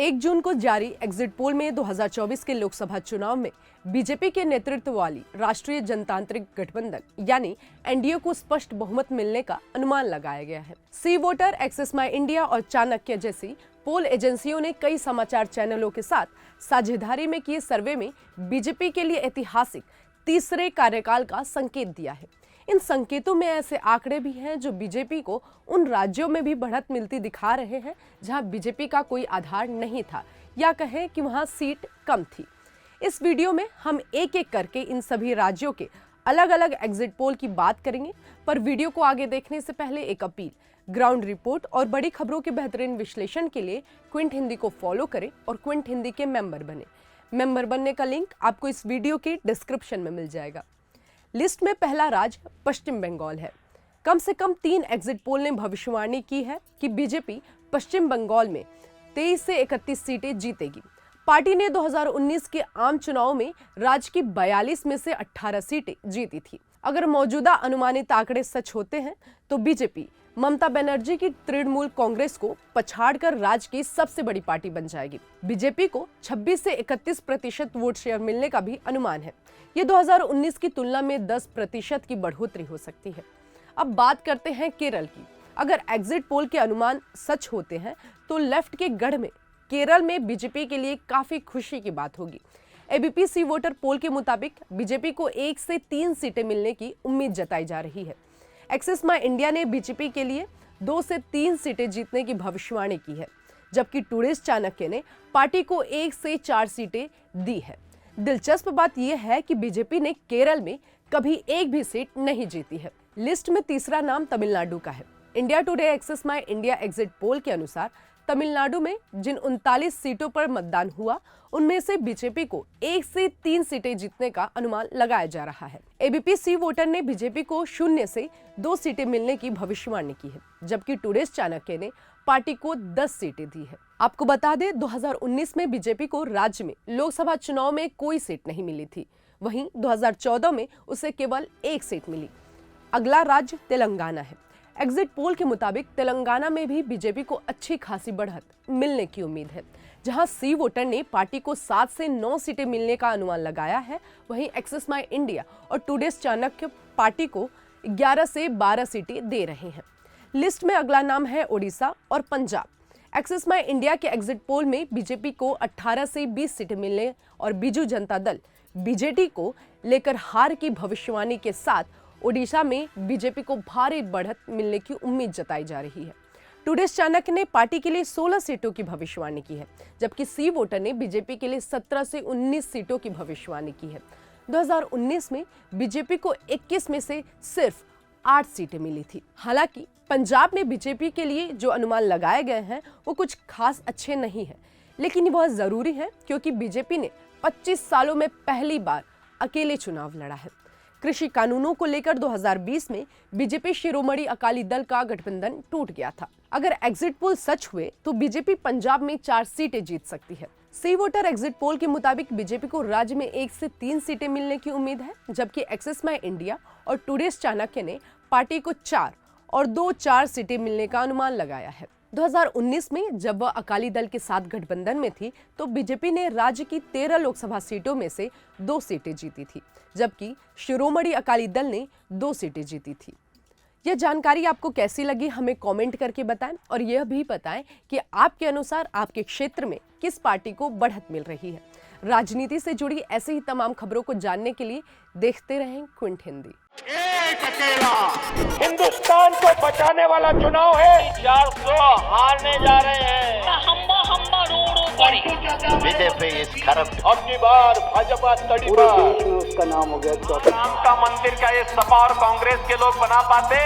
1 जून को जारी exit poll में 2024 के लोकसभा चुनाव में बीजेपी के नेतृत्व वाली राष्ट्रीय जनतांत्रिक गठबंधन यानी एनडीए को स्पष्ट बहुमत मिलने का अनुमान लगाया गया है। सी वोटर, एक्सेस माई इंडिया और चाणक्य जैसी पोल एजेंसियों ने कई समाचार चैनलों के साथ साझेदारी में किए सर्वे में बीजेपी के लिए ऐतिहासिक तीसरे कार्यकाल का संकेत दिया है। इन संकेतों में ऐसे आंकड़े भी हैं जो बीजेपी को उन राज्यों में भी बढ़त मिलती दिखा रहे हैं जहां बीजेपी का कोई आधार नहीं था या कहें कि वहां सीट कम थी। इस वीडियो में हम एक एक करके इन सभी राज्यों के अलग अलग एग्जिट पोल की बात करेंगे, पर वीडियो को आगे देखने से पहले एक अपील, ग्राउंड रिपोर्ट और बड़ी खबरों के बेहतरीन विश्लेषण के लिए क्विंट हिंदी को फॉलो करें और क्विंट हिंदी के मेंबर बने। मेंबर बनने का लिंक आपको इस वीडियो के डिस्क्रिप्शन में मिल जाएगा। लिस्ट में पहला राज्य पश्चिम बंगाल है। कम से कम 3 एग्जिट पोल ने भविष्यवाणी की है कि बीजेपी पश्चिम बंगाल में 23 से 31 सीटें जीतेगी। पार्टी ने 2019 के आम चुनाव में राज्य की 42 में से 18 सीटें जीती थी। अगर मौजूदा अनुमानित आंकड़े सच होते हैं तो बीजेपी ममता बनर्जी की तृणमूल कांग्रेस को पछाड़कर राज्य की सबसे बड़ी पार्टी बन जाएगी। बीजेपी को 26 से 31% वोट शेयर मिलने का भी अनुमान है। ये 2019 की तुलना में 10% की बढ़ोतरी हो सकती है। अब बात करते हैं केरल की। अगर एग्जिट पोल के अनुमान सच होते हैं तो लेफ्ट के गढ़ में केरल में बीजेपी के लिए काफी खुशी की बात होगी। एबीपी सी वोटर पोल के मुताबिक बीजेपी को 1 से 3 सीटें मिलने की उम्मीद जताई जा रही है। एक्सेस माई इंडिया ने बीजेपी के लिए 2 से 3 सीटें जीतने की भविष्यवाणी की है, जबकि टूरिस्ट चाणक्य ने पार्टी को 1 से 4 सीटें दी है। दिलचस्प बात यह है कि बीजेपी ने केरल में कभी एक भी सीट नहीं जीती है। लिस्ट में तीसरा नाम तमिलनाडु का है। इंडिया टुडे एक्सेस माई इंडिया एग्जिट पोल के अनुसार तमिलनाडु में जिन 39 सीटों पर मतदान हुआ उनमें से बीजेपी को 1 से 3 सीटें जीतने का अनुमान लगाया जा रहा है। एबीपी सी वोटर ने बीजेपी को 0 से 2 सीटें मिलने की भविष्यवाणी की है, जबकि टूरिस्ट चाणक्य ने पार्टी को 10 सीटें दी है। आपको बता दें 2019 में बीजेपी को राज्य में लोकसभा चुनाव में कोई सीट नहीं मिली थी। वहीं 2014 में उसे केवल 1 सीट मिली। अगला राज्य तेलंगाना है। एग्जिट पोल के मुताबिक तेलंगाना में भी बीजेपी को अच्छी खासी बढ़त मिलने की उम्मीद है। जहां सी वोटर ने पार्टी को 7 से 9 सीटें मिलने का अनुमान लगाया है, वहीं एक्सेस माई इंडिया और टूरिस्ट चाणक्य पार्टी को 11 से 12 सीटें दे रहे हैं। लिस्ट में अगला नाम है ओडिशा और पंजाब। एक्सेस माई इंडिया के एग्जिट पोल में बीजेपी को 18 से 20 सीटें मिलने और बीजू जनता दल बीजेडी को लेकर हार की भविष्यवाणी के साथ ओडिशा में बीजेपी को भारी बढ़त मिलने की उम्मीद जताई जा रही है। टूरिस्ट चाणक्य ने पार्टी के लिए 16 सीटों की भविष्यवाणी की है, जबकि सी वोटर ने बीजेपी के लिए 17 से 19 सीटों की भविष्यवाणी की है। 2019 में बीजेपी को 21 में से सिर्फ 8 सीटें मिली थी। हालांकि पंजाब में बीजेपी के लिए जो अनुमान लगाए गए हैं वो कुछ खास अच्छे नहीं है, लेकिन ये बहुत जरूरी है क्योंकि बीजेपी ने 25 सालों में पहली बार अकेले चुनाव लड़ा है। कृषि कानूनों को लेकर 2020 में बीजेपी शिरोमणि अकाली दल का गठबंधन टूट गया था। अगर एग्जिट पोल सच हुए तो बीजेपी पंजाब में 4 सीटें जीत सकती है। सी वोटर एग्जिट पोल के मुताबिक बीजेपी को राज्य में 1 से 3 सीटें मिलने की उम्मीद है, जबकि एक्सेस माई इंडिया और टूरिस्ट चाणक्य ने पार्टी को 4 और 2-4 सीटें मिलने का अनुमान लगाया है। 2019 में जब वह अकाली दल के साथ गठबंधन में थी तो बीजेपी ने राज्य की 13 लोकसभा सीटों में से 2 सीटें जीती थी, जबकि शिरोमणि अकाली दल ने 2 सीटें जीती थी। यह जानकारी आपको कैसी लगी हमें कमेंट करके बताएं और यह भी बताएं कि आपके अनुसार आपके क्षेत्र में किस पार्टी को बढ़त मिल रही है। राजनीति से जुड़ी ऐसे ही तमाम खबरों को जानने के लिए देखते रहें क्विंट हिंदी। एक अकेला हिंदुस्तान को बचाने वाला चुनाव है। 400 हारने जा रहे हैं। BJP is corrupt. अब की बार भाजपा तड़ी पूरे देश में उसका नाम हो गया। राम का मंदिर का ये सपा और कांग्रेस के लोग बना पाते।